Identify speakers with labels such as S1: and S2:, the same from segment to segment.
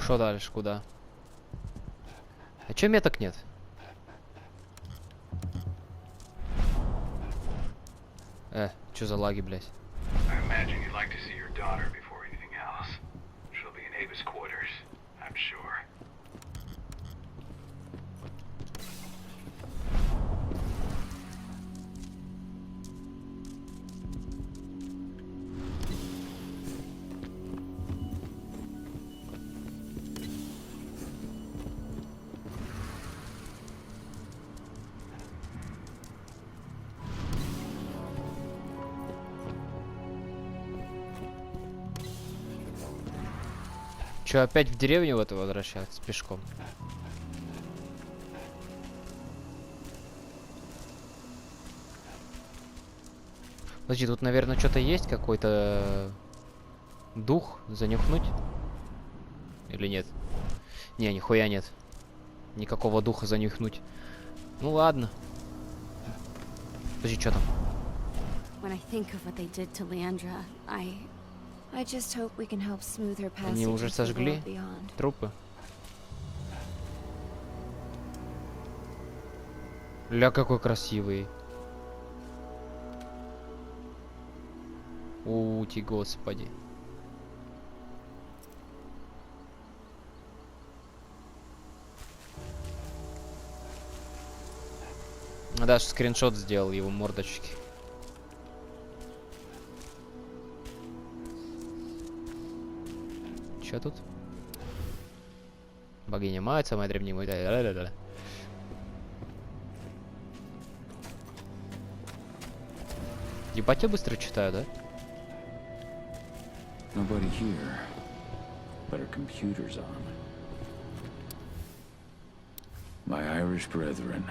S1: Что дальше? Куда? А чё меток нет? Чё за лаги, блядь? Чё, опять в деревню в эту возвращаться пешком? Подожди, тут, наверное, что-то есть, какой-то дух занюхнуть? Или нет? Не, нихуя нет. Никакого духа занюхнуть. Ну ладно. Подожди, что там? Они уже сожгли трупы? Ля, какой красивый. Ути, господи. Даже скриншот сделал его мордочки. Чё тут? Богиня мать, самая древняя. Ебать, я быстро читаю, да?
S2: Nobody here, but our computer's on. My Irish brethren,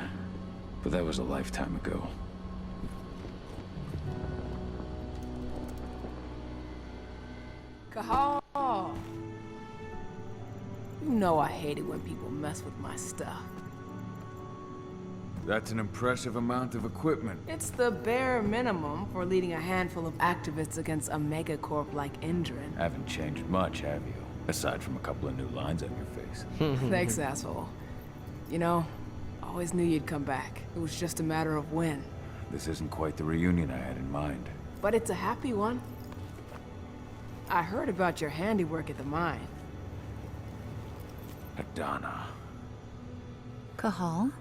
S2: but that was a lifetime ago.
S3: Cahal! You know I hate it when people mess with my stuff.
S4: That's an impressive amount of equipment.
S3: It's the bare minimum for leading a handful of activists against a megacorp like Indran.
S2: Haven't changed much, have you? Aside from a couple of new lines on your face.
S3: Thanks, asshole. You know, I always knew you'd come back. It was just a matter of when.
S2: This isn't quite the reunion I had in mind.
S3: But it's a happy one. I heard about your handiwork at the mine.
S2: Adana.
S5: Cahal?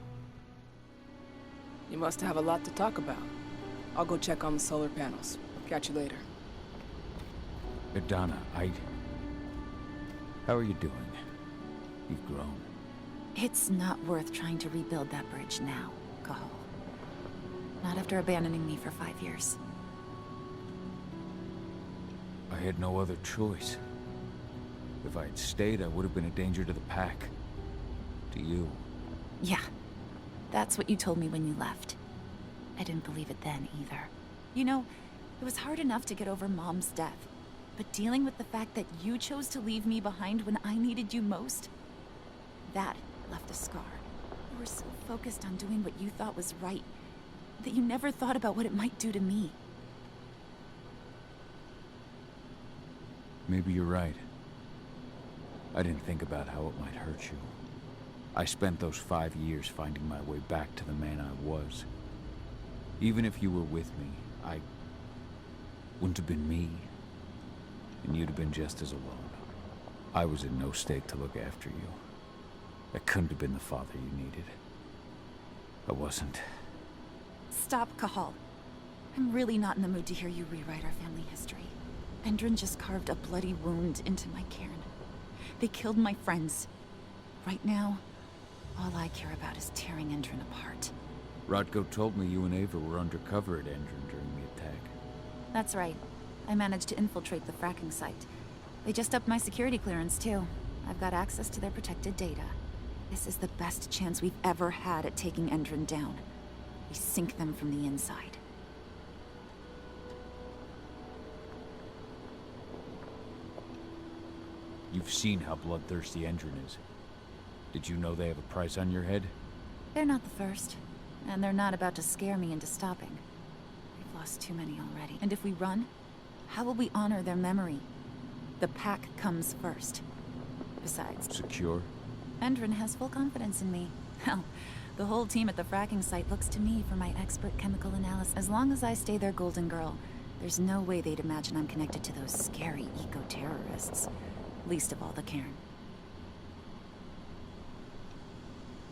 S3: You must have a lot to talk about. I'll go check on the solar panels. Catch you later.
S2: Adana, how are you doing? You've grown.
S5: It's not worth trying to rebuild that bridge now, Cahal. Not after abandoning me for 5 years.
S2: I had no other choice. If I had stayed, I would have been a danger to the pack. To you.
S5: Yeah. That's what you told me when you left. I didn't believe it then, either. You know, it was hard enough to get over Mom's death. But dealing with the fact that you chose to leave me behind when I needed you most, that left a scar. You were so focused on doing what you thought was right, that you never thought about what it might do to me.
S2: Maybe you're right. I didn't think about how it might hurt you. I spent those 5 years finding my way back to the man I was. Even if you were with me, I wouldn't have been me, and you'd have been just as alone. I was in no state to look after you. I couldn't have been the father you needed. I wasn't.
S5: Stop, Cahal. I'm really not in the mood to hear you rewrite our family history. Endrin just carved a bloody wound into my cairn. They killed my friends. Right now, all I care about is tearing Endrin apart.
S2: Rodko told me you and Ava were undercover at Endrin during the attack.
S5: That's right. I managed to infiltrate the fracking site. They just upped my security clearance, too. I've got access to their protected data. This is the best chance we've ever had at taking Endrin down. We sink them from the inside.
S2: You've seen how bloodthirsty Endrin is. Did you know they have a price on your head?
S5: They're not the first. And they're not about to scare me into stopping. We've lost too many already. And if we run, how will we honor their memory? The pack comes first. Besides,
S2: Secure?
S5: Endrin has full confidence in me. Hell, the whole team at the fracking site looks to me for my expert chemical analysis. As long as I stay their golden girl, there's no way they'd imagine I'm connected to those scary eco-terrorists. Least of all the Cairn.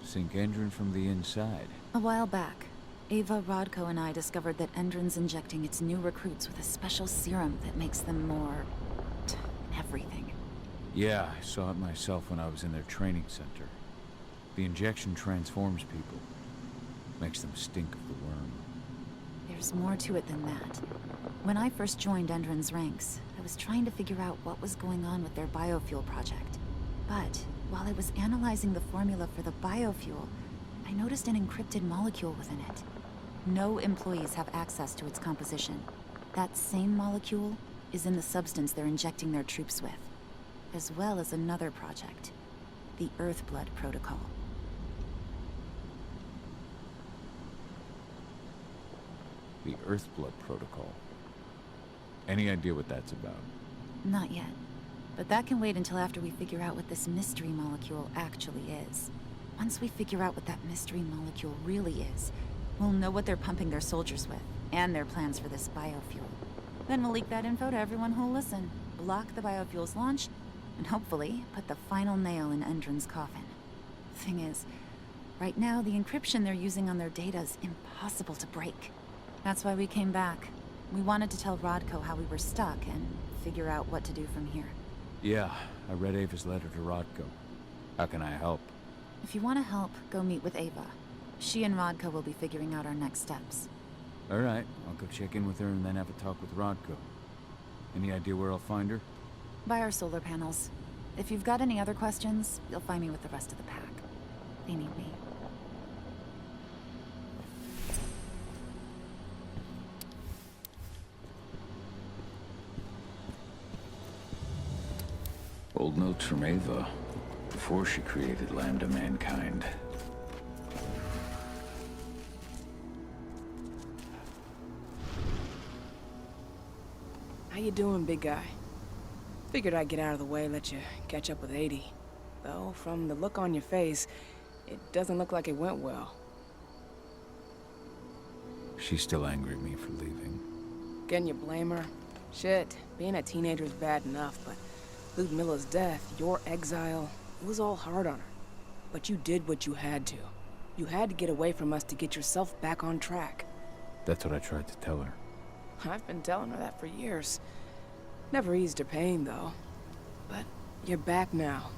S2: Sink Endrin from the inside.
S5: A while back, Ava, Rodko, and I discovered that Endrin's injecting its new recruits with a special serum that makes them more... everything.
S2: Yeah, I saw it myself when I was in their training center. The injection transforms people. Makes them stink of the worm.
S5: There's more to it than that. When I first joined Endrin's ranks, I was trying to figure out what was going on with their biofuel project. But while I was analyzing the formula for the biofuel, I noticed an encrypted molecule within it. No employees have access to its composition. That same molecule is in the substance they're injecting their troops with, as well as another project, the Earthblood Protocol.
S2: The Earthblood Protocol. Any idea what that's about?
S5: Not yet. But that can wait until after we figure out what this mystery molecule actually is. Once we figure out what that mystery molecule really is, we'll know what they're pumping their soldiers with, and their plans for this biofuel. Then we'll leak that info to everyone who'll listen, block the biofuel's launch, and hopefully put the final nail in Endrin's coffin. Thing is, right now the encryption they're using on their data is impossible to break. That's why we came back. We wanted to tell Rodko how we were stuck and figure out what to do from here.
S2: Yeah, I read Ava's letter to Rodko. How can I help?
S5: If you want to help, go meet with Ava. She and Rodko will be figuring out our next steps.
S2: Alright, I'll go check in with her and then have a talk with Rodko. Any idea where I'll find her?
S5: By our solar panels. If you've got any other questions, you'll find me with the rest of the pack. They need me.
S2: Old notes from Ava, before she created Lambda Mankind.
S3: How you doing, big guy? Figured I'd get out of the way, let you catch up with 80. Though, from the look on your face, it doesn't look like it went well.
S2: She's still angry at me for leaving.
S3: Can you blame her? Shit, being a teenager's bad enough, but Ludmilla's death, your exile, it was all hard on her. But you did what you had to. You had to get away from us to get yourself back on track.
S2: That's what I tried to tell her.
S3: I've been telling her that for years. Never eased her pain, though. But you're back now.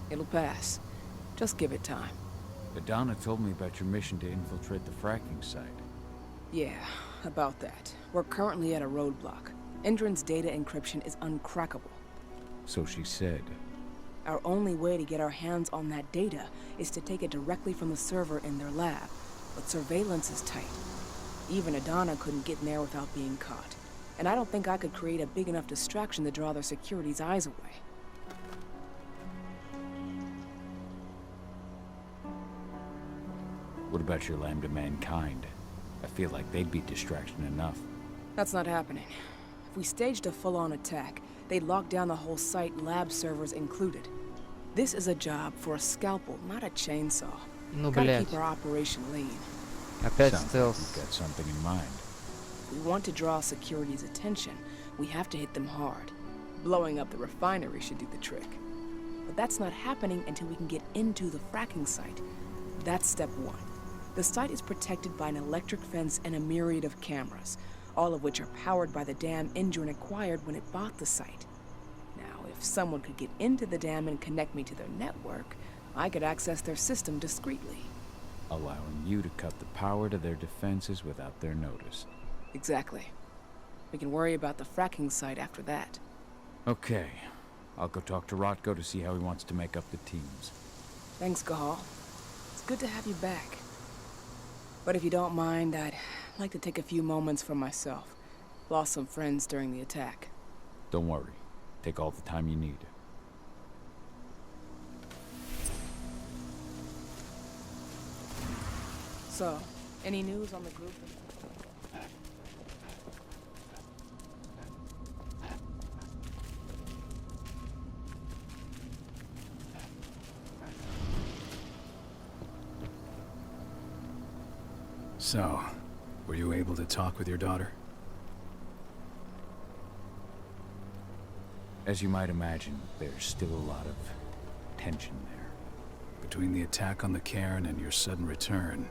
S3: It'll pass. Just give it time.
S2: Adana told me about your mission to infiltrate the fracking site.
S3: Yeah, about that. We're currently at a roadblock. Endrin's data encryption is uncrackable.
S2: So she said.
S3: Our only way to get our hands on that data is to take it directly from the server in their lab. But surveillance is tight. Even Adana couldn't get in there without being caught. And I don't think I could create a big enough distraction to draw their security's eyes away.
S2: What about your Lambda Mankind? I feel like they'd be distraction enough.
S3: That's not happening. If we staged a full-on attack, they'd lock down the whole site, lab servers included. This is a job for a scalpel, not a chainsaw.
S1: Ну,
S3: Gotta
S1: блядь.
S3: keep our operation lean.
S1: Опять
S2: Sounds like
S1: стелс.
S2: you've got something in mind.
S3: If we want to draw security's attention, we have to hit them hard. Blowing up the refinery should do the trick. But that's not happening until we can get into the fracking site. That's step one. The site is protected by an electric fence and a myriad of cameras, all of which are powered by the dam Endrin acquired when it bought the site. Now, if someone could get into the dam and connect me to their network, I could access their system discreetly.
S2: Allowing you to cut the power to their defenses without their notice.
S3: Exactly. We can worry about the fracking site after that.
S2: Okay. I'll go talk to Rotko to see how he wants to make up the teams.
S3: Thanks, Gahal. It's good to have you back. But if you don't mind, I'd like to take a few moments for myself. Lost some friends during the attack.
S2: Don't worry. Take all the time you need.
S3: So, any news on the group?
S6: So, were you able to talk with your daughter?
S2: As you might imagine, there's still a lot of tension there.
S6: Between the attack on the cairn and your sudden return,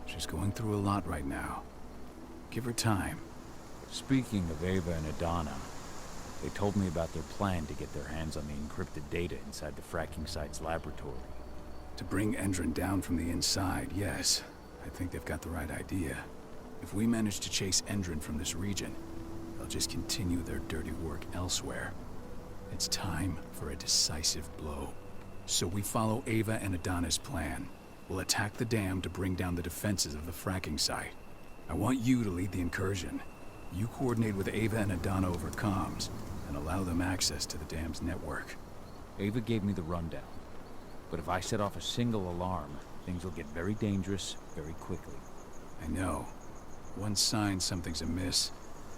S6: she's going through a lot right now. Give her time.
S2: Speaking of Ava and Adana, they told me about their plan to get their hands on the encrypted data inside the fracking site's laboratory.
S6: To bring Endron down from the inside, yes. I think they've got the right idea. If we manage to chase Endron from this region, they'll just continue their dirty work elsewhere. It's time for a decisive blow. So we follow Ava and Adana's plan. We'll attack the dam to bring down the defenses of the fracking site. I want you to lead the incursion. You coordinate with Ava and Adana over comms, and allow them access to the dam's network.
S2: Ava gave me the rundown. But if I set off a single alarm, things will get very dangerous very quickly.
S6: I know. One sign something's amiss,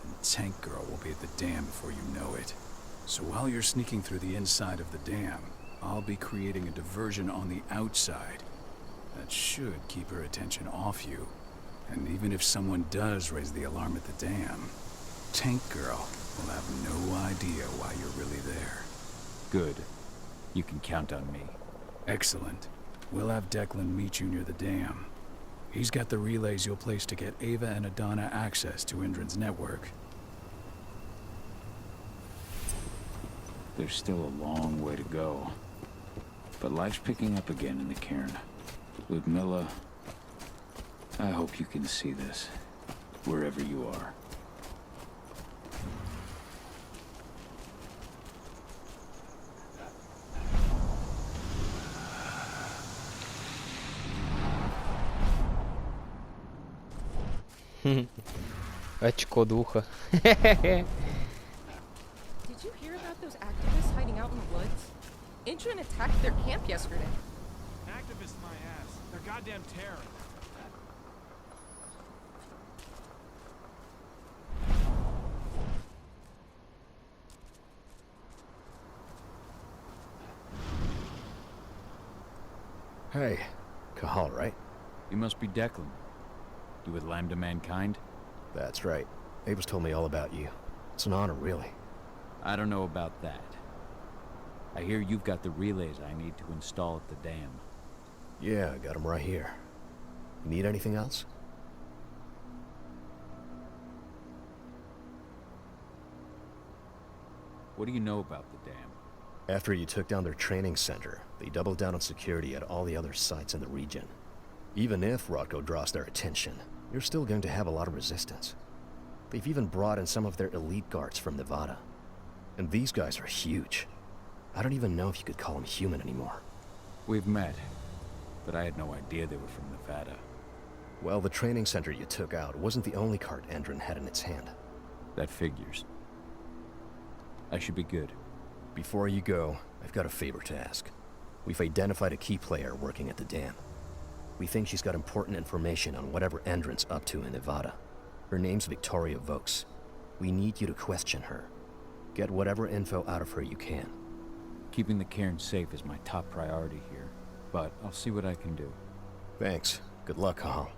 S6: and Tank Girl will be at the dam before you know it. So while you're sneaking through the inside of the dam, I'll be creating a diversion on the outside. That should keep her attention off you. And even if someone does raise the alarm at the dam, Tank Girl will have no idea why you're really there.
S2: Good. You can count on me.
S6: Excellent. We'll have Declan meet you near the dam. He's got the relays you'll place to get Ava and Adana access to Endron's network.
S2: There's still a long way to go. But life's picking up again in the cairn. Ludmilla, I hope you can see this, wherever you are.
S1: Очко духа.
S7: Did you hear about those activists hiding out in the woods? Endron attacked their camp yesterday.
S8: Activists, my ass. They're goddamn terror.
S9: Hey, Cahal, right?
S2: You must be Declan. You with Lambda Mankind?
S9: That's right. Ava's told me all about you. It's an honor, really.
S2: I don't know about that. I hear you've got the relays I need to install at the dam.
S9: Yeah, I got them right here. You need anything else?
S2: What do you know about the dam?
S9: After you took down their training center, they doubled down on security at all the other sites in the region. Even if Rodko draws their attention, you're still going to have a lot of resistance. They've even brought in some of their elite guards from Nevada. And these guys are huge. I don't even know if you could call them human anymore.
S2: We've met, but I had no idea they were from Nevada.
S9: Well, the training center you took out wasn't the only card Endron had in its hand.
S2: That figures. I should be good.
S9: Before you go, I've got a favor to ask. We've identified a key player working at the dam. We think she's got important information on whatever Endron's up to in Nevada. Her name's Victoria Vokes. We need you to question her. Get whatever info out of her you can.
S2: Keeping the cairn safe is my top priority here, but I'll see what I can do.
S9: Thanks. Good luck, Cahal.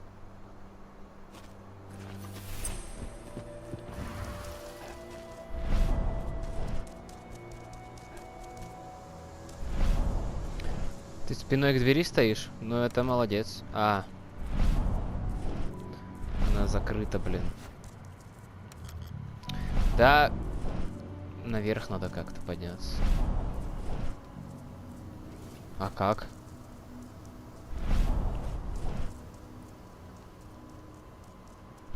S1: Ты спиной к двери стоишь? Ну это молодец. А. Она закрыта, блин. Да. Наверх надо как-то подняться. А как?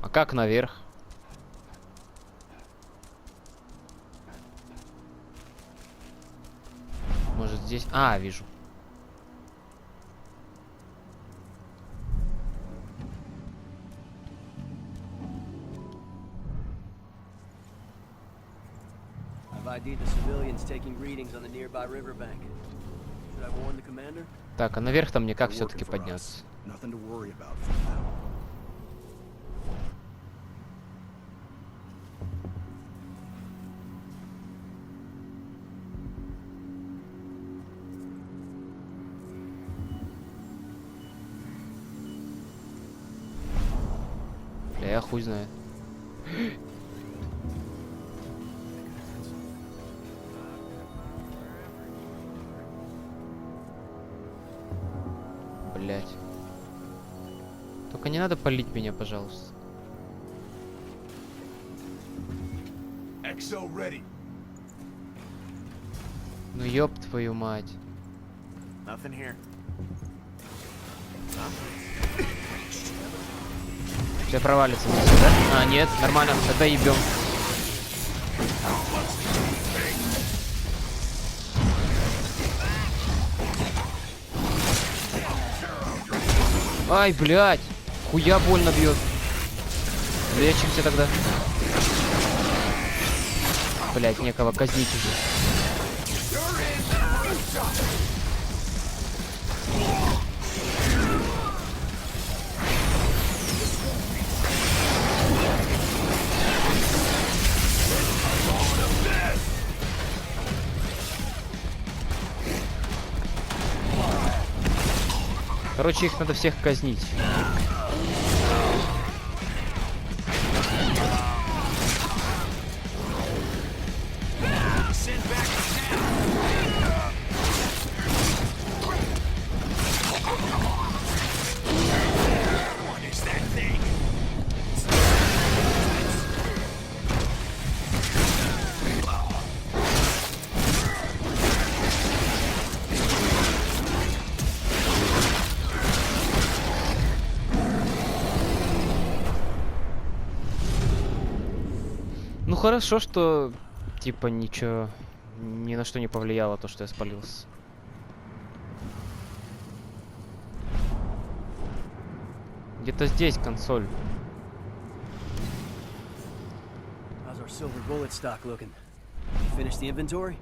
S1: А как наверх? Может здесь? А, вижу.
S10: I've ID'd the civilians taking readings on the nearby riverbank. Should I warn the commander?
S1: Так, а наверх-то мне как все-таки подняться?
S8: Nothing to worry about for now.
S1: хуй знает. Блять. Только не надо палить меня, пожалуйста. Ну ёб твою мать. Все провалится, да? А, нет, нормально, тогда ебем. Ай, блядь! Хуя больно бьет. Лечимся тогда. Блядь, некого казнить уже. Короче, их надо всех казнить. Ну хорошо, что типа ничего, ни на что не повлияло то, что я спалился. Где-то здесь консоль.
S10: How's our silver bullet stock looking? You finished the inventory?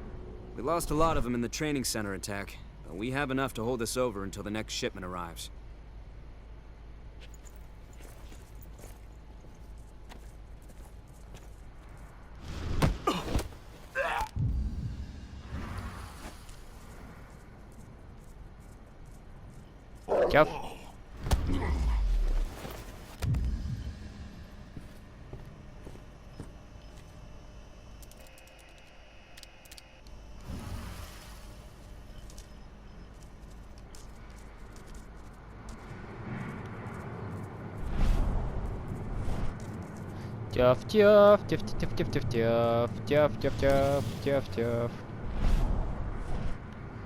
S11: We lost a lot of them in the training center attack, but we have enough to hold us over until the next shipment arrives.
S1: Тяп. Тяф-тяф, тяф-тяф-тяф-тяф, тяф-тяф-тяф, тяф-тяф.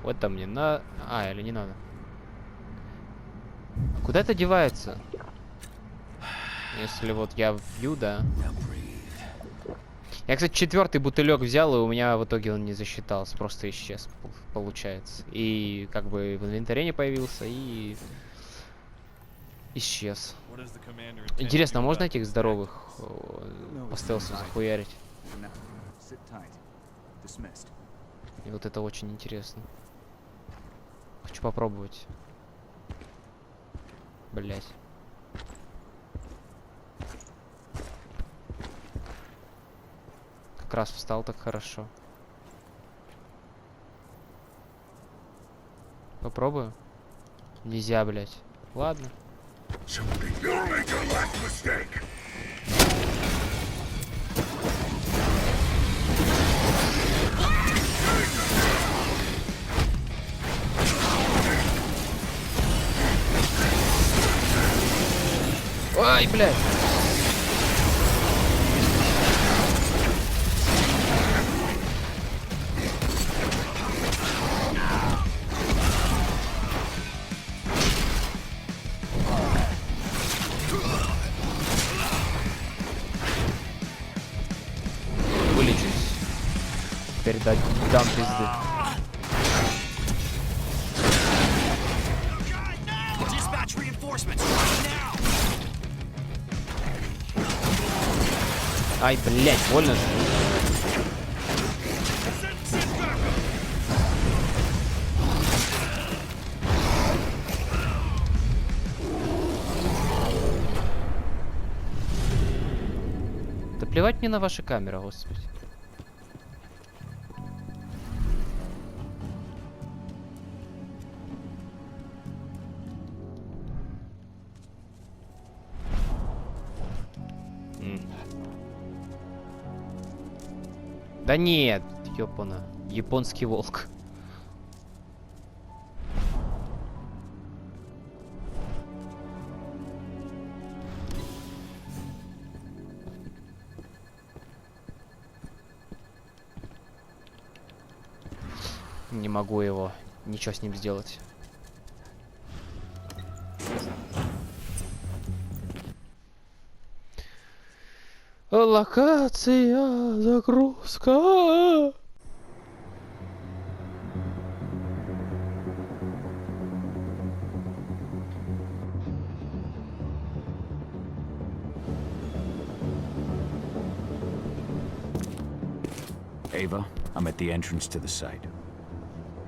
S1: Вот там мне на... А, или не надо? Куда это девается? Если вот я вбью, да. Я, кстати, 4-й бутылек взял, и у меня в итоге он не засчитался. Просто исчез, получается. И как бы в инвентаре не появился, и... исчез. Интересно, можно этих здоровых по стелсу захуярить? И вот это очень интересно. Хочу попробовать. Блять. Как раз встал так хорошо. Попробую. Нельзя, блять. Ладно. Ай, блядь! Вылечусь. Теперь дам пизды. Ай, блядь, больно же. Да плевать мне на ваши камеры, господи. Да нет, ёпана. Японский волк. Не могу его, ничего с ним сделать. Локация, загрузка.
S2: Ava, I'm at the entrance to the site.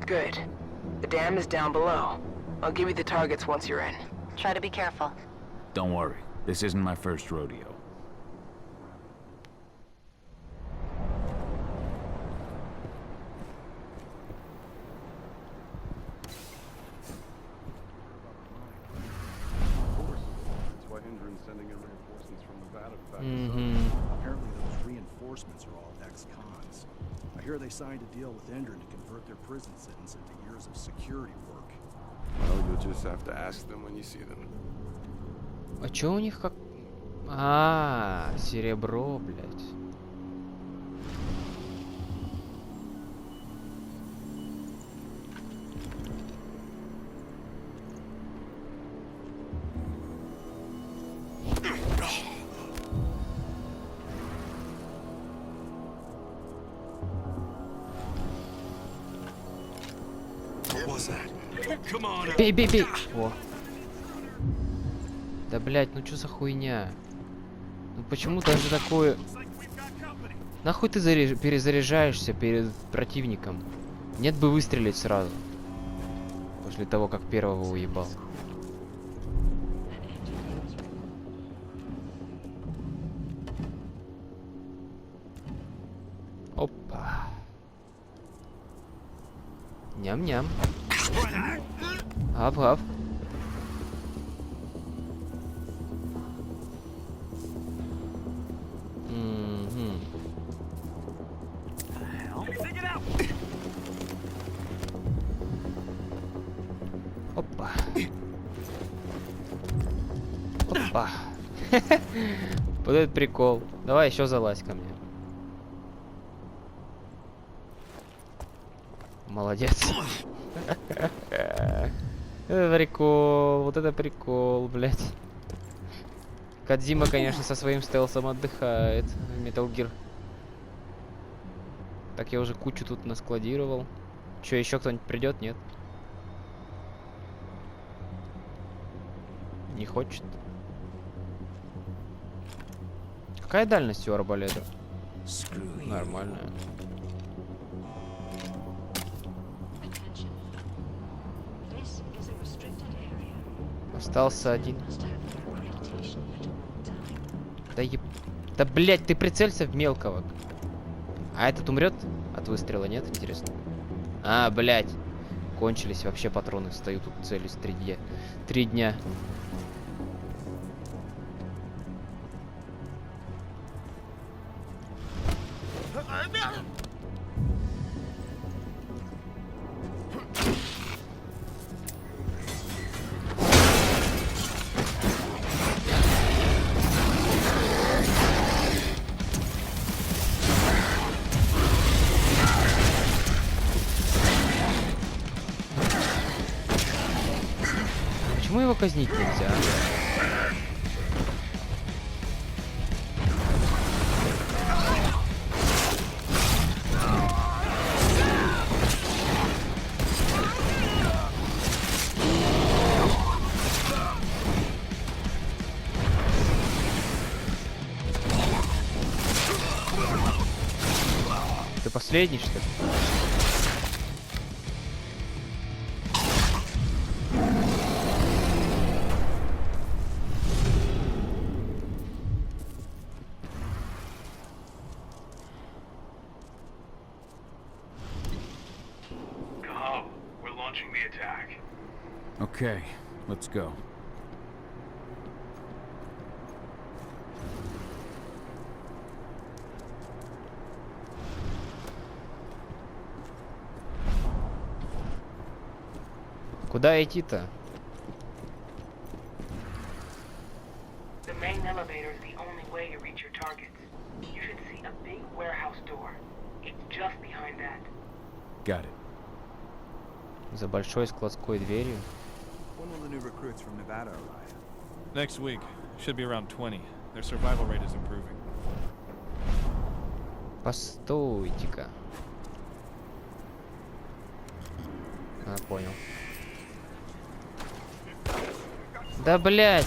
S3: Good. The dam is down below. I'll give you the targets once you're in.
S5: Try to be careful.
S2: Don't worry, this isn't my first rodeo.
S8: Apparently those reinforcements are all ex-cons. I hear they signed a deal with Endrin to convert their prison sentence into years of security work.
S4: Well, you'll just have to ask them when you see them.
S1: А чё у них как... А, серебро, блядь. Бей, бей, бей! О. Да, блядь, ну чё за хуйня? Ну почему даже такое... Нахуй ты перезаряжаешься перед противником? Нет бы выстрелить сразу. После того, как первого уебал. Опа. Ням-ням. Ап-ап. Опа. Опа. Вот этот прикол. Давай еще залазь ко мне. Молодец. Это прикол, вот это прикол, блядь. Кодзима, конечно, со своим стелсом отдыхает в Metal Gear. Так, я уже кучу тут наскладировал. Че, еще кто-нибудь придет? Нет. Не хочет. Какая дальность у арбалета? Нормальная. Остался один. Да еб... Да, блядь, ты прицелься в мелкого. А этот умрет от выстрела, нет? Интересно. А, блядь. Кончились вообще патроны. Стою тут, целюсь 3 дня. Почему его казнить нельзя? Ты последний, что ли?
S2: Okay, let's go.
S1: Куда идти-то?
S12: The main elevator is the only way to reach your targets. You should see a big warehouse door. It's just behind that.
S2: Got it.
S1: За большой складской дверью.
S13: When will the new recruits from Nevada arrive?
S14: Next week. Should be around 20. Their survival rate is improving.
S1: Постойте-ка. А, понял. Да, блядь!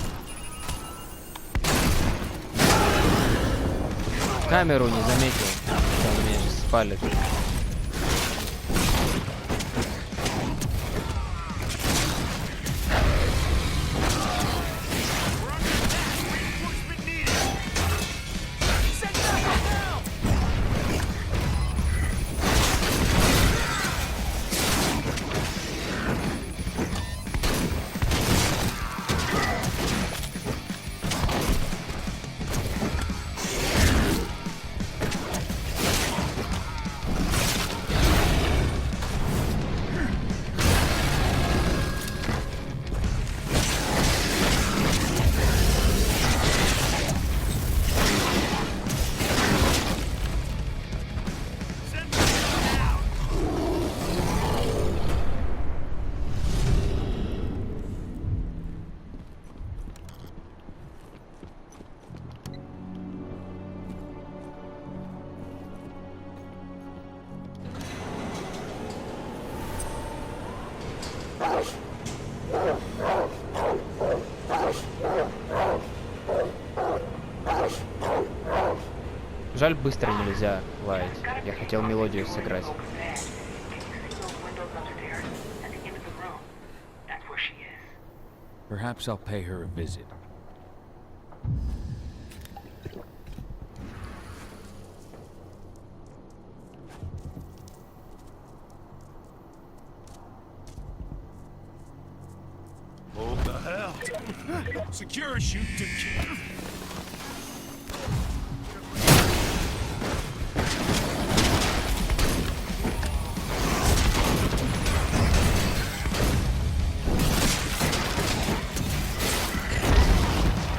S1: Камеру не заметил. Он меня сейчас спалит. Жаль, быстро нельзя лаять. Я хотел мелодию сыграть.
S2: Perhaps I'll pay her a visit.
S8: What the hell? Secure shoot to kill.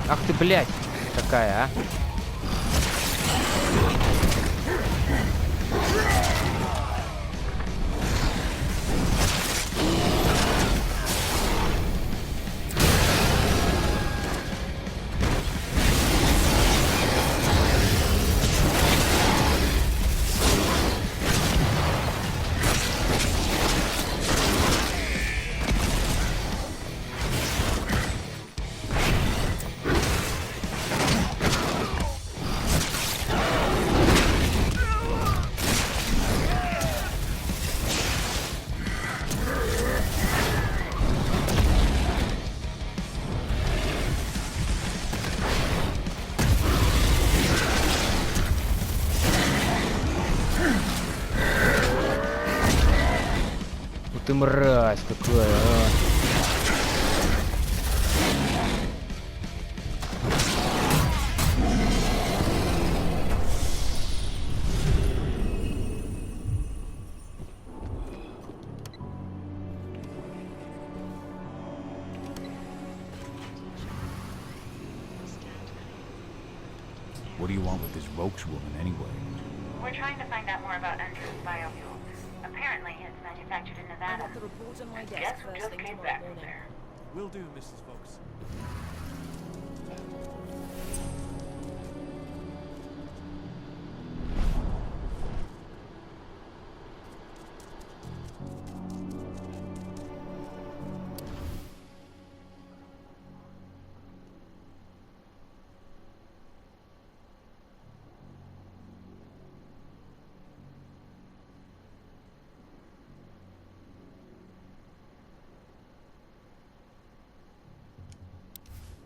S1: Ах ты, блядь, какая, а? Ты мразь какая, а.
S2: What do you want with this Volks woman anyway?
S12: We're trying to find out more about Andrew's biofuel. Apparently, it's manufactured in
S3: I
S12: Nevada.
S3: got the report on my
S12: Guess
S3: desk
S12: who
S3: first
S12: just
S3: thing
S12: came
S3: tomorrow
S12: back from
S3: morning.
S12: there?
S14: Will do, Mrs. Folks.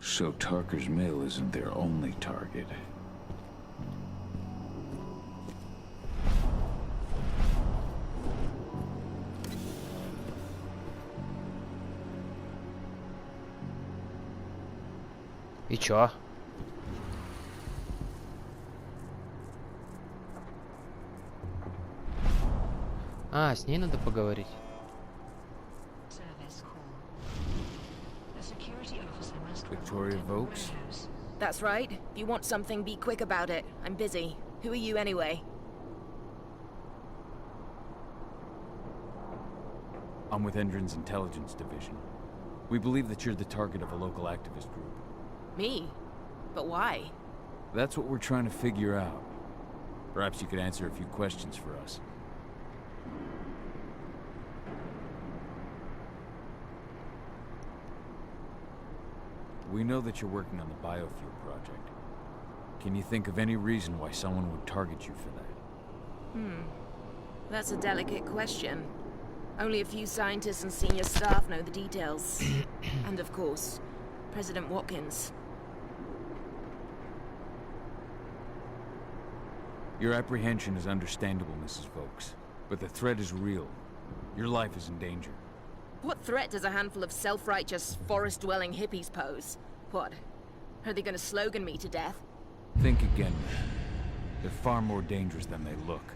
S2: So Tarker's Mill isn't their only target.
S1: И чё? А, с ней надо поговорить.
S15: Service call.
S2: Victoria Volks?
S15: That's right. If you want something, be quick about it. I'm busy. Who are you anyway?
S2: I'm with Endron's intelligence division. We believe that you're the target of a local activist group.
S15: Me? But why?
S2: That's what we're trying to figure out. Perhaps you could answer a few questions for us. We know that you're working on the biofuel project. Can you think of any reason why someone would target you for that?
S15: That's a delicate question. Only a few scientists and senior staff know the details. And of course, President Watkins.
S2: Your apprehension is understandable, Mrs. Volks. But the threat is real. Your life is in danger.
S15: What threat does a handful of self-righteous, forest-dwelling hippies pose? What? Are they gonna slogan me to death?
S2: Think again. They're far more dangerous than they look.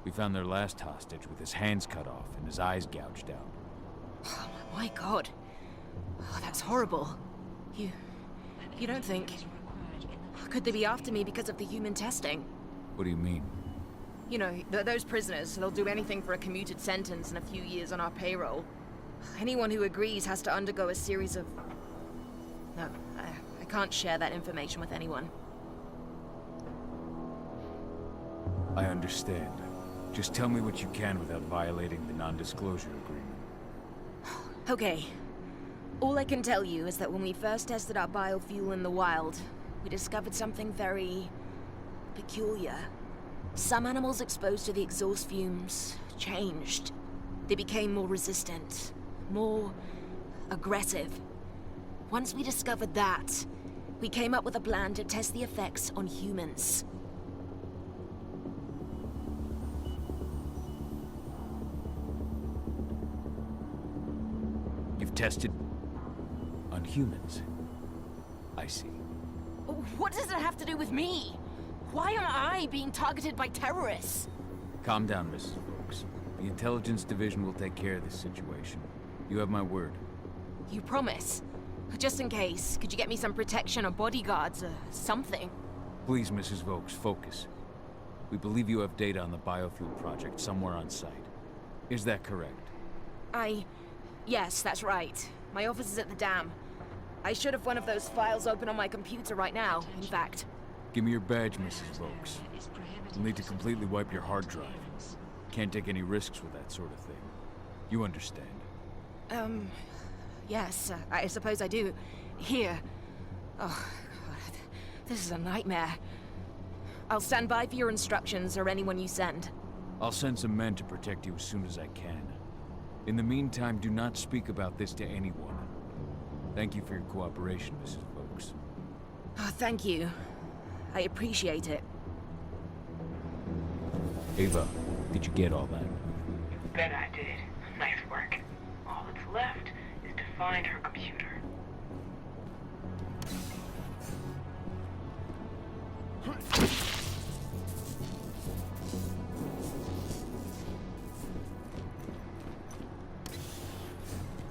S2: We found their last hostage with his hands cut off and his eyes gouged out.
S15: Oh my god. Oh, that's horrible. You don't think... Could they be after me because of the human testing?
S2: What do you mean?
S15: You know, those prisoners, they'll do anything for a commuted sentence and a few years on our payroll. Anyone who agrees has to undergo a series of... No, I can't share that information with anyone.
S2: I understand. Just tell me what you can without violating the non-disclosure agreement.
S15: Okay. All I can tell you is that when we first tested our biofuel in the wild, we discovered something very... peculiar. Some animals exposed to the exhaust fumes changed. They became more resistant, more aggressive. Once we discovered that, we came up with a plan to test the effects on humans.
S2: You've tested on humans. I see.
S15: What does it have to do with me? Why am I being targeted by terrorists?
S2: Calm down, Mrs. Volks. The intelligence division will take care of this situation. You have my word.
S15: You promise? Just in case, could you get me some protection or bodyguards or something?
S2: Please, Mrs. Volks, focus. We believe you have data on the biofuel project somewhere on site. Is that correct?
S15: Yes, that's right. My office is at the dam. I should have one of those files open on my computer right now, in fact.
S2: Give me your badge, Mrs. Volks. You'll need to completely wipe your hard drive. Can't take any risks with that sort of thing. You understand?
S15: Yes, I suppose I do. Here. Oh, God. This is a nightmare. I'll stand by for your instructions or anyone you send.
S2: I'll send some men to protect you as soon as I can. In the meantime, do not speak about this to anyone. Thank you for your cooperation, Mrs. Volks.
S15: Oh, thank you. I appreciate it.
S2: Ava, did you get all that?
S12: You bet I did. Nice work. All that's left is to find her computer.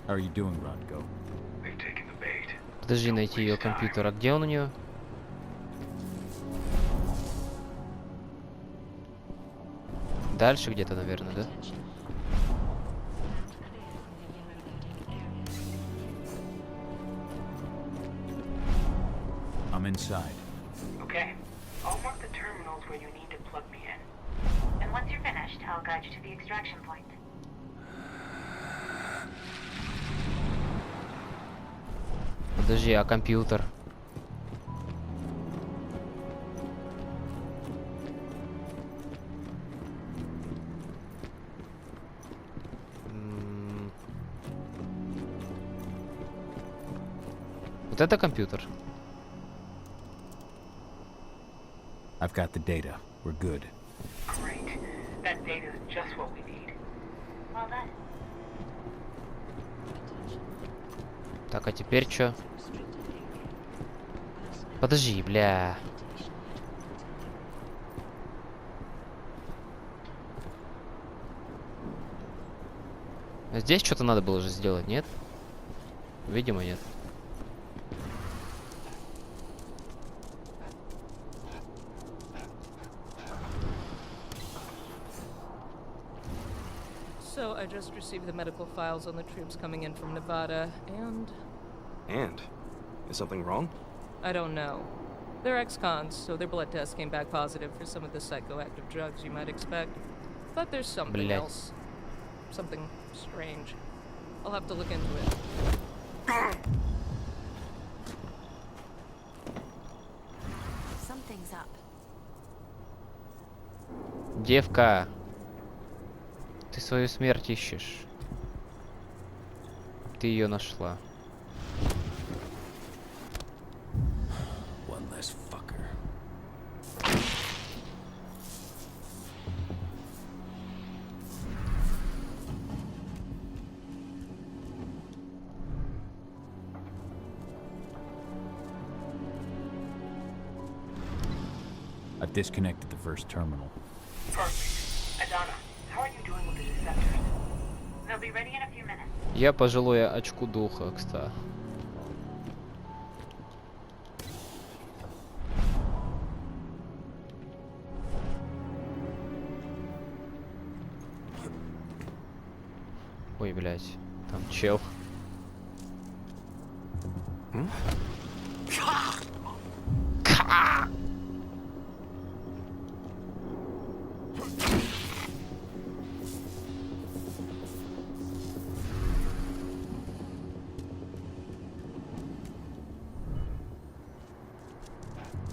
S2: How are you doing, Rodko?
S12: They've taken the bait.
S1: Подожди, найти ее компьютер. А где он у нее? Дальше где-то, наверное, да?
S2: I'm inside.
S12: Okay. I'll mark the terminals where you need to plug me in.
S16: And once you're finished, I'll guide you to the extraction point.
S1: Подожди, а компьютер? Вот это компьютер.
S2: I've got the data. We're good.
S12: Great. That data is just what we need.
S16: Well done.
S1: Так, а теперь что? Подожди, бля. Здесь что-то надо было же сделать, нет? Видимо, нет.
S7: So I just received the medical files on the troops coming in from Nevada, and...
S17: And? Is something wrong?
S7: I don't know. They're ex-cons, so their blood tests came back positive for some of the psychoactive drugs you might expect. But there's something else. Something strange. I'll have to look into it.
S5: Something's up.
S1: Девка, ты свою смерть ищешь. Ты ее нашла.
S6: One less fucker.
S2: I've disconnected the first terminal.
S12: Perfect. Adana, how are you doing with the deceptors? They'll be ready in a few minutes.
S1: Я пожилое очку духа, кстати. Ой, блядь, там чел.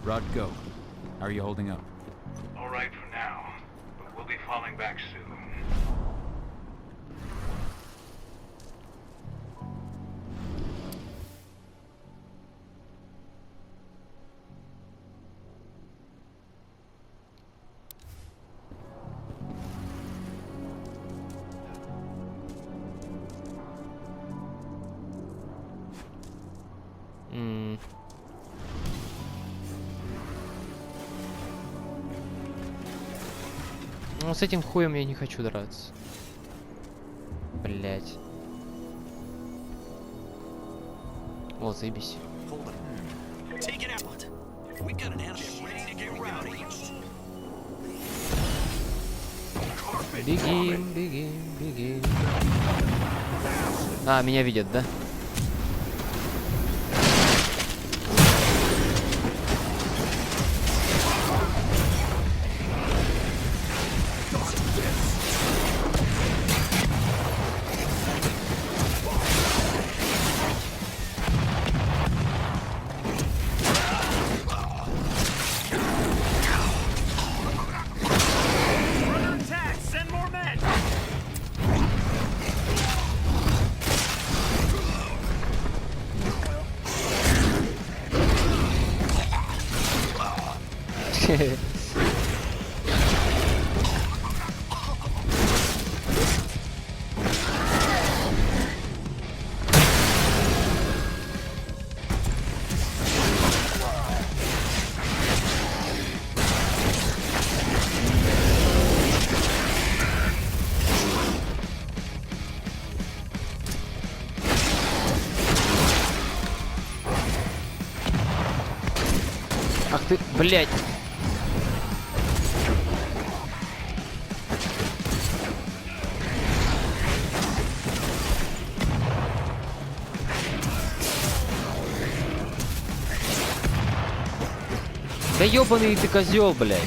S2: Rodko, how are you holding up?
S18: All right for now, but we'll be falling back soon.
S1: Ну, с этим хуем я не хочу драться. Блять. О, заебись. Бегим, бегим, бегим. А, меня видят, да? Ах ты, блядь. Да ёбаный ты козёл, блядь.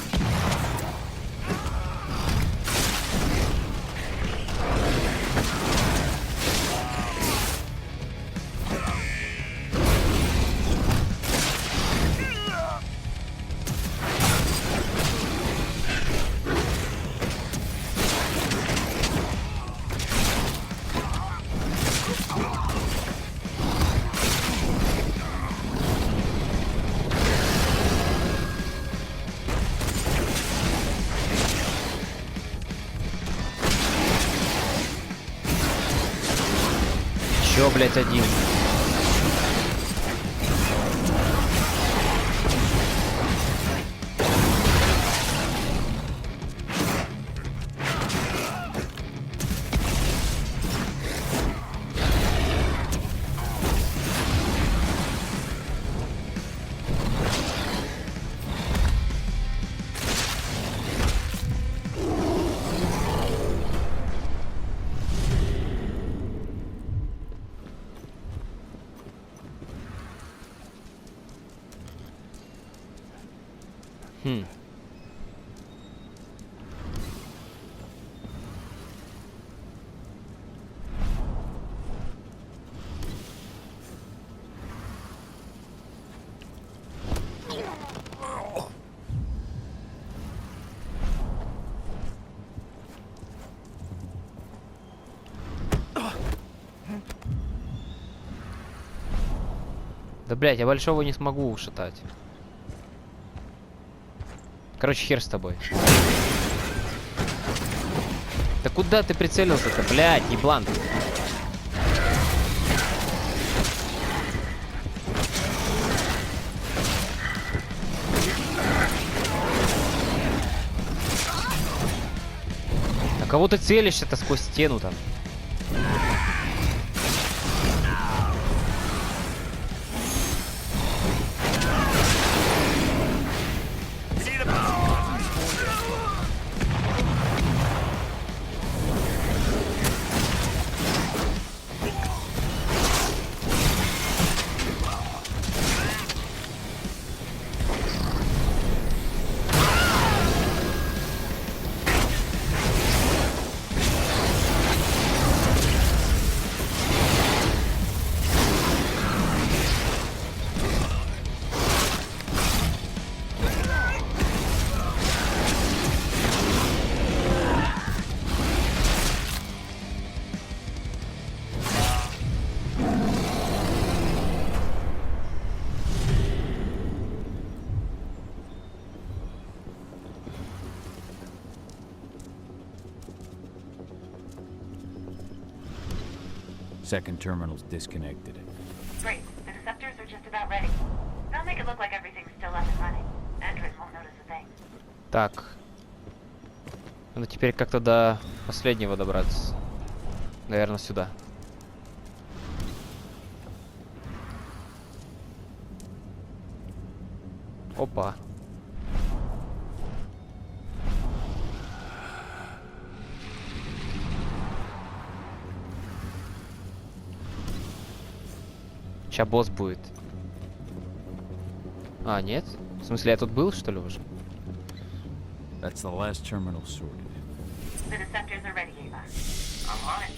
S1: Чё, блядь, один? Да, блядь, я большого не смогу ушатать. Короче, хер с тобой. Да куда ты прицелился-то, блядь, еблан? А кого ты целишься-то сквозь стену там?
S2: Second terminal's disconnected.
S16: Great. The deceptors are just about ready. They'll make it look like everything's still up and running. Android won't notice a thing.
S1: Так. Ну теперь как-то до последнего добраться. Наверное, сюда. Опа. Сейчас босс будет. А, нет? В смысле, я тут был, что ли, уже?
S2: That's the last terminal sorted.
S16: The deceptors are ready, Ava.
S12: I'm on it.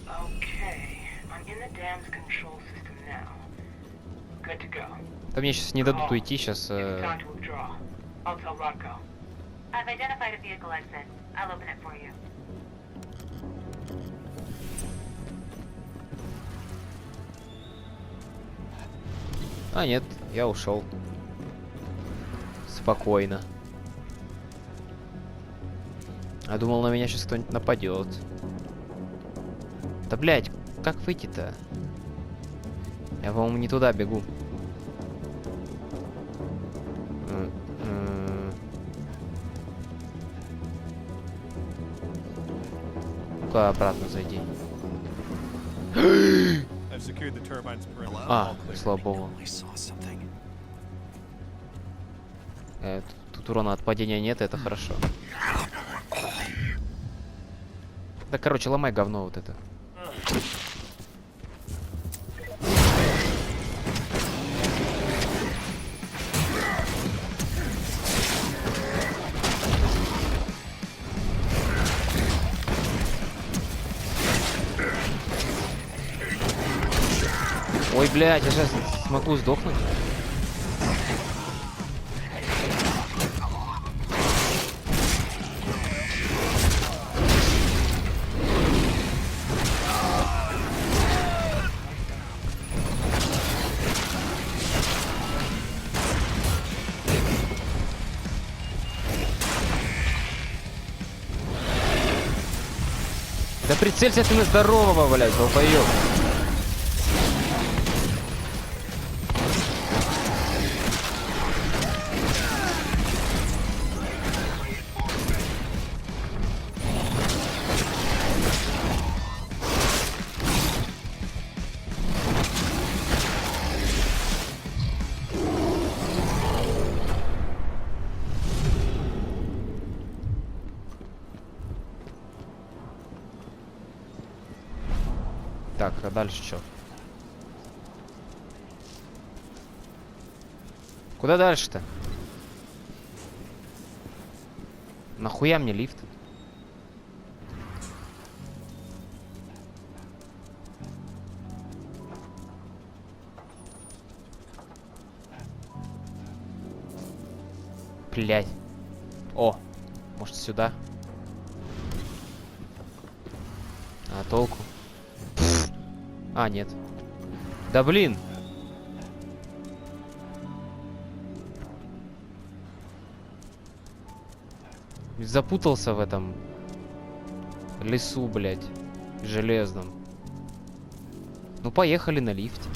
S12: Okay. I'm in the dam's control system now. Good to go.
S1: Да мне сейчас не дадут уйти, сейчас...
S12: It's time to withdraw. I'll tell Rodko.
S16: I've identified a vehicle exit. I'll open it for you.
S1: А, нет, я ушел. Спокойно. Я думал, на меня сейчас кто-нибудь нападет. Да, блядь, как выйти-то? Я, по-моему, не туда бегу. Ну-ка, обратно зайди. А, слава богу. Тут урона от падения нет, это хорошо. Да, короче, ломай говно вот это. Ой, блядь, я сейчас смогу сдохнуть. Да прицелься ты на здорового, блядь, долбоёб. Так, а дальше что? Куда дальше-то? Нахуя мне лифт? Блядь. О, может сюда? А толку? А, нет. Да блин. Запутался в этом лесу, блядь, железном. Ну, поехали на лифте.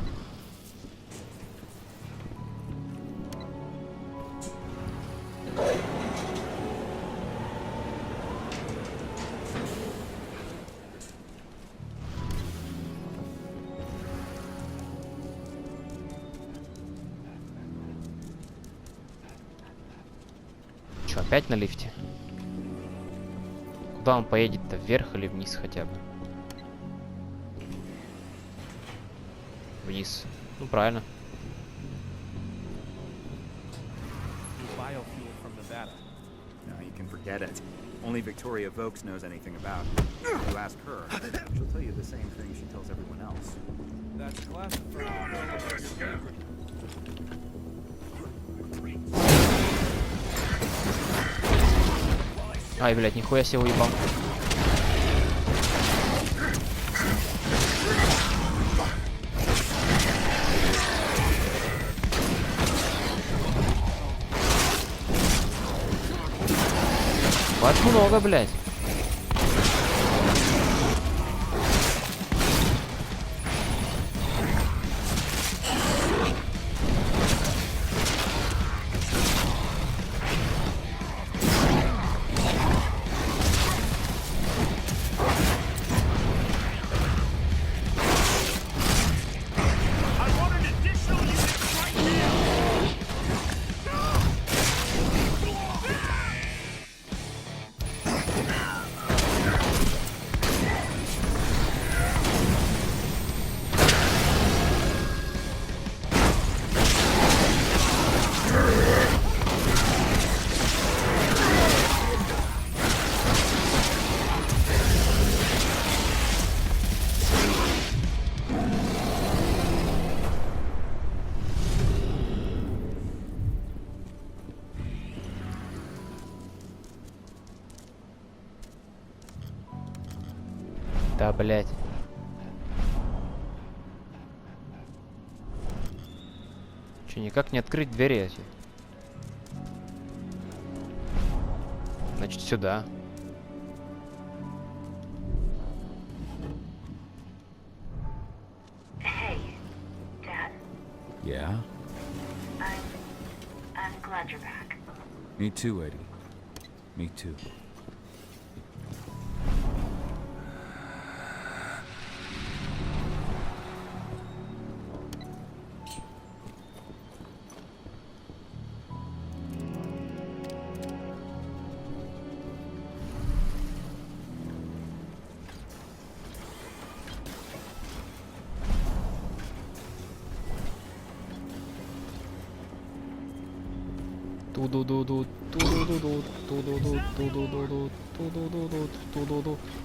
S1: Чё, опять на лифте? Куда он поедет-то? Вверх или вниз хотя бы? Вниз. Ну, правильно.
S13: Biofuel from Nevada. No, you can forget it. Only Victoria Vokes knows anything about it. If you ask her, she'll tell you the same thing she tells everyone else.
S14: That's classified.
S1: Ай, блядь, нихуя себе уебал. Вас много, блядь. Да, блядь. Че, никак не открыть двери эти? Значит, сюда.
S16: Hey, Dad.
S2: Yeah?
S16: I'm glad you're back.
S2: Me too, Eddie. Me too.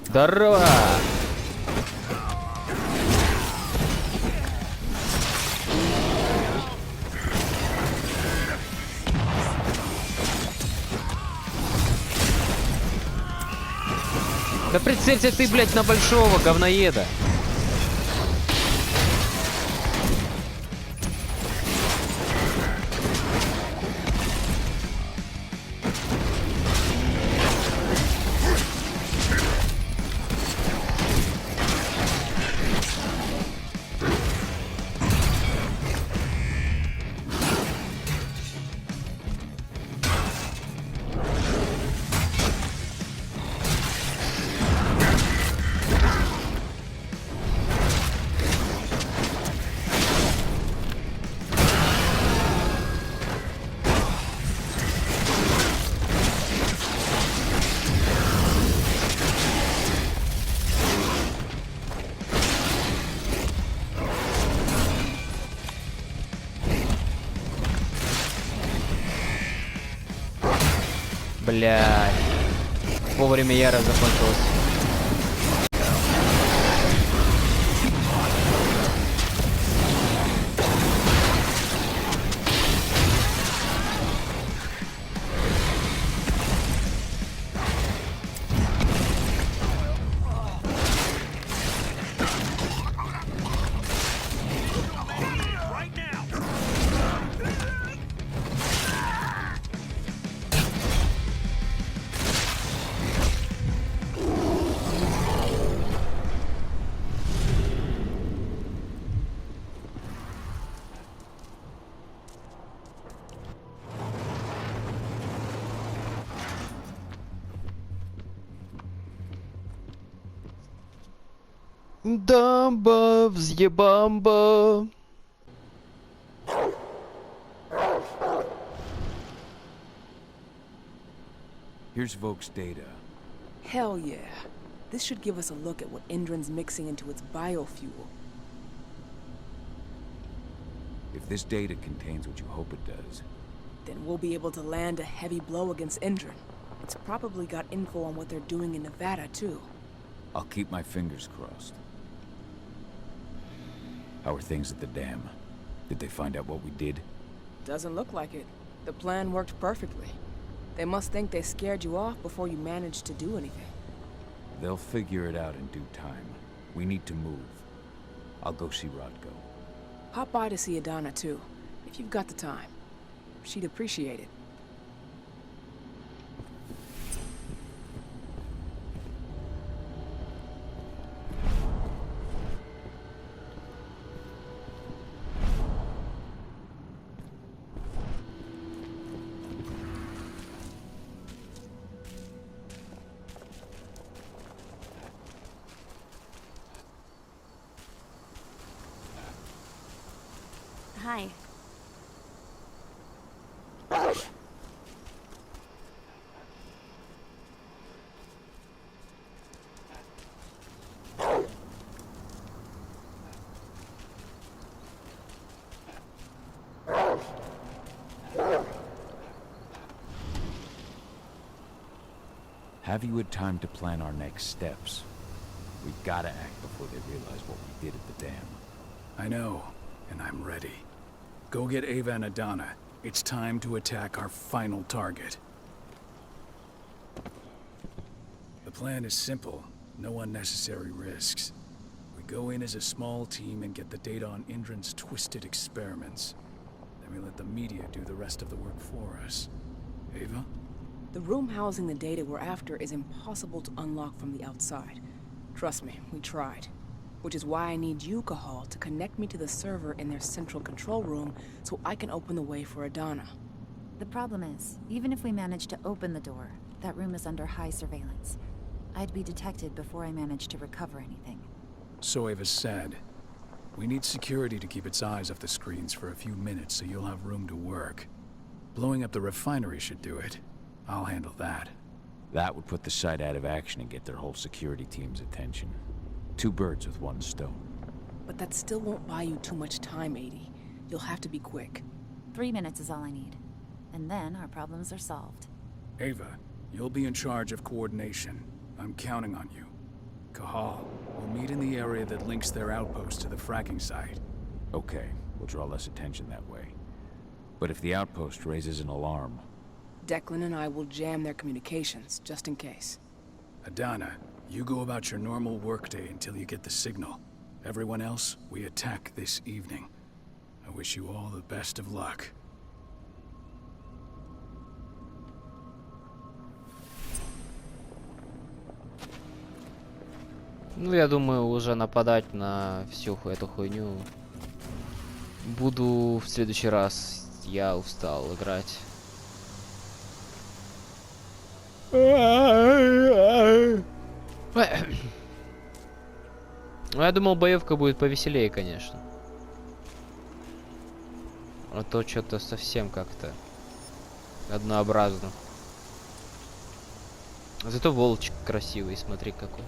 S1: Здорово! Да прицелься ты, блядь, на большого говноеда. Блядь. Вовремя ярость закончилась. Дамба, взъебамба.
S2: Here's Volk's data.
S3: Hell yeah. This should give us a look at what Endron's mixing into its biofuel.
S2: If this data contains what you hope it does,
S3: Then we'll be able to land a heavy blow against Endron. It's probably got info on what they're doing in Nevada, too.
S2: I'll keep my fingers crossed. How are things at the dam? Did they find out what we did?
S3: Doesn't look like it. The plan worked perfectly. They must think they scared you off before you managed to do anything.
S2: They'll figure it out in due time. We need to move. I'll go see Rodko.
S3: Pop by to see Adana, too, if you've got the time. She'd appreciate it.
S5: Hi.
S2: Have you had time to plan our next steps? We've gotta act before they realize what we did at the dam.
S6: I know, and I'm ready. Go get Ava and Adana. It's time to attack our final target. The plan is simple. No unnecessary risks. We go in as a small team and get the data on Endron's twisted experiments. Then we let the media do the rest of the work for us. Ava?
S3: The room housing the data we're after is impossible to unlock from the outside. Trust me, we tried. Which is why I need you, Cahal, to connect me to the server in their central control room so I can open the way for Adana.
S5: The problem is, even if we manage to open the door, that room is under high surveillance. I'd be detected before I manage to recover anything.
S6: So Ava said. We need security to keep its eyes off the screens for a few minutes so you'll have room to work. Blowing up the refinery should do it. I'll handle that.
S2: That would put the site out of action and get their whole security team's attention. 2 birds with 1 stone.
S3: But that still won't buy you too much time, 80. You'll have to be quick.
S5: 3 minutes is all I need. And then our problems are solved.
S6: Ava, you'll be in charge of coordination. I'm counting on you. Cahal, we'll meet in the area that links their outpost to the fracking site.
S2: Okay, we'll draw less attention that way. But if the outpost raises an alarm...
S3: Declan and I will jam their communications, just in case.
S6: Adana, you go about your normal workday until you get the signal. Everyone else, we attack this evening. I wish you all the best of luck.
S1: Ну, я думаю, уже нападать на всю эту хуйню буду в следующий раз. Я устал играть. Ну, я думал, боевка будет повеселее, конечно. А то что-то совсем как-то однообразно. Зато волчик красивый, смотри какой.